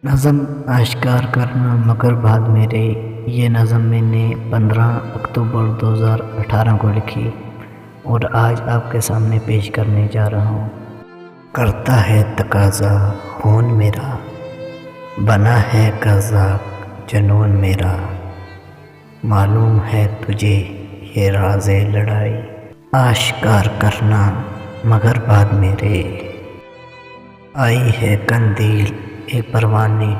نظم آشکار کرنا مگر بعد میرے، یہ نظم میں نے 15 اکتوبر 2018 کو لکھی اور آج آپ کے سامنے پیش کرنے جا رہا ہوں۔ کرتا ہے تقاضا خون میرا، بنا ہے قذاق جنون میرا، معلوم ہے تجھے یہ راز لڑائی، آشکار کرنا مگر بعد میرے۔ آئی ہے قندیل اے پروانے،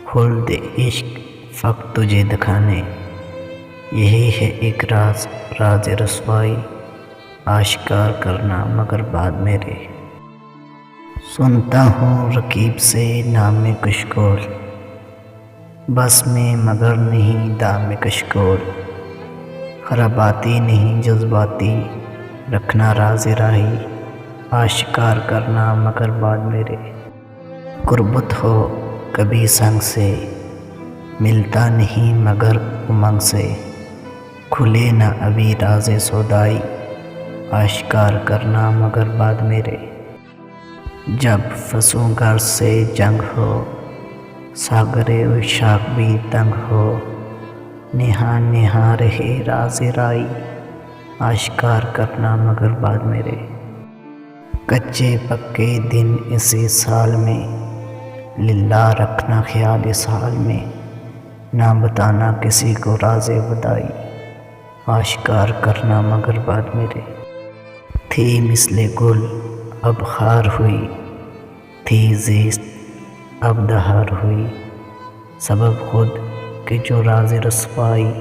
خلد عشق فقط تجھے دکھانے، یہی ہے ایک راز رسوائی، آشکار کرنا مگر بعد میرے۔ سنتا ہوں رقیب سے نام کشکول، بس میں مگر نہیں دام کشکول، خراباتی نہیں جذباتی، رکھنا راز راہی، آشکار کرنا مگر بعد میرے۔ قربت ہو کبھی سنگ سے، ملتا نہیں مگر امنگ سے، کھلے نہ ابھی راز سودائی، آشکار کرنا مگر بعد میرے۔ جب فسوں گھر سے جنگ ہو، ساغر عشاق بھی تنگ ہو، نہاں نہاں رہے راز رائی، آشکار کرنا مگر بعد میرے۔ کچے پکے دن اسی سال میں، للہ رکھنا خیال اس حال میں، نہ بتانا کسی کو راز ودائی، آشکار کرنا مگر بعد میرے۔ تھی مثل گل اب خار ہوئی، تھی زیست اب دہار ہوئی، سبب خود کہ جو راز رسوائی،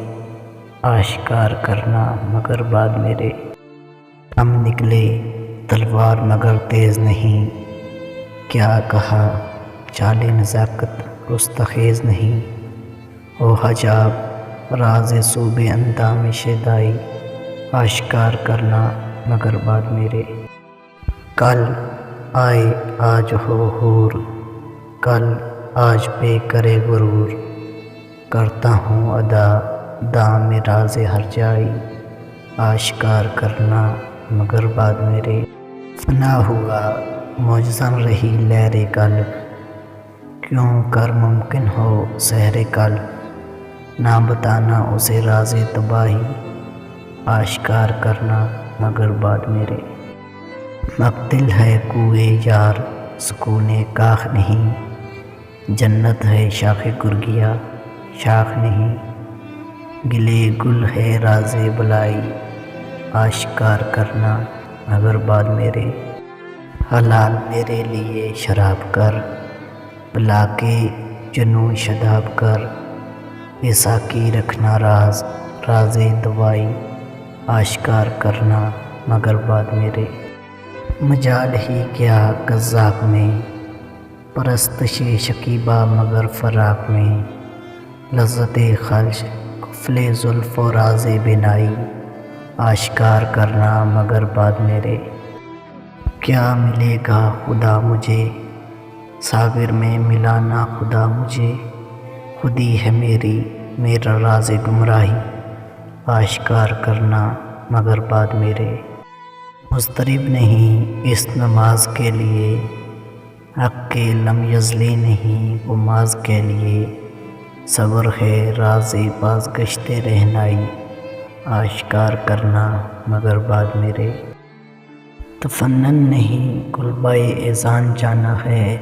آشکار کرنا مگر بعد میرے۔ ہم نکلے تلوار مگر تیز نہیں، کیا کہا چال نزاکت رستخیز نہیں، او حجاب راز صوب اندام شیدائی، آشکار کرنا مگر بعد میرے۔ کل آئے آج ہو حور، کل آج پہ کرے غرور، کرتا ہوں ادا دام راز ہر جائی، آشکار کرنا مگر بعد میرے۔ فنا ہوا معجزن رہی لہر قلب، کیوں کر ممکن ہو سحر قلب، نہ بتانا اسے راز تباہی، آشکار کرنا مگر بعد میرے۔ مقتل ہے کوئے یار سکون کاخ نہیں، جنت ہے شاخ گرگیا شاخ نہیں، گلے گل ہے راز بلائی، آشکار کرنا مگر بعد میرے۔ حلال میرے لیے شراب کر، پلا کے جنوں شاداب کر، اے ساقی رکھنا راز دوائی، آشکار کرنا مگر بعد میرے۔ مجال ہی کیا قذاق میں، پرستش شکیبہ مگر فراق میں، لذت خلش قفل زلف و راز بینائی، آشکار کرنا مگر بعد میرے۔ کیا ملے گا خدا مجھے، ساغر میں ملا نہ خدا مجھے، خودی ہے میرا راز گمراہی، آشکار کرنا مگر بعد میرے۔ مضطرب نہیں اس نماز کے لیے، حق کے لم یزلی نہیں غماز کے لیے، صبر ہے راز باز گشت رہنائی، آشکار کرنا مگر بعد میرے۔ تفنن نہیں کلبہ اذان جانا ہے،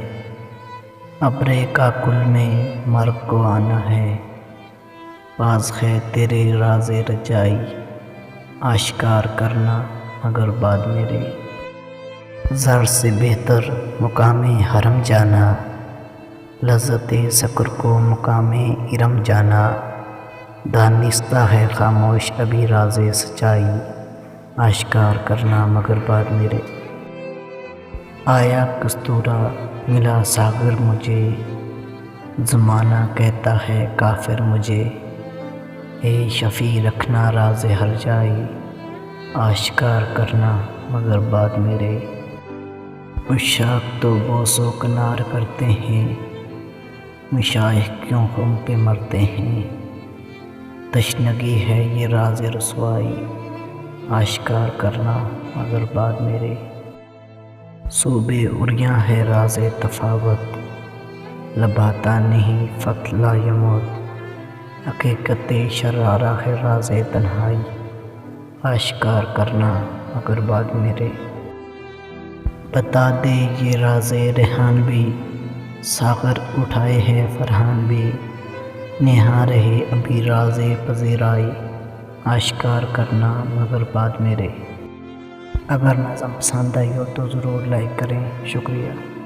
ابر کاکل میں مرگ کو آنا ہے، باز ہے تیرے راز رجائی، آشکار کرنا مگر بعد میرے۔ زر سے بہتر مقام حرم جانا، لذت سکر کو مقام ارم جانا، دانستہ ہے خاموش ابھی راز سچائی، آشکار کرنا مگر بعد میرے۔ آیا کستورا ملا ساغر مجھے، زمانہ کہتا ہے کافر مجھے، اے شفیع رکھنا راز ہر جائی، آشکار کرنا مگر بعد میرے۔ عشاق تو بوس و کنار کرتے ہیں، مشائخ کیوں ہم پہ مرتے ہیں، تشنگی ہے یہ راز رسوائی، آشکار کرنا مگر بعد میرے۔ صوب عریاں ہے راز تفاوت، لباتا نہیں فتلا یموت، حقیقت شرارہ ہے راز تنہائی، آشکار کرنا مگر بعد میرے۔ بتا دے یہ راز ریحان بھی، ساغر اٹھائے ہے فرحان بھی، نہا رہے ابھی راز پذیرائی، آشکار کرنا مگر بعد میرے۔ اگر نظم پسند آئی ہو تو ضرور لائک کریں، شکریہ۔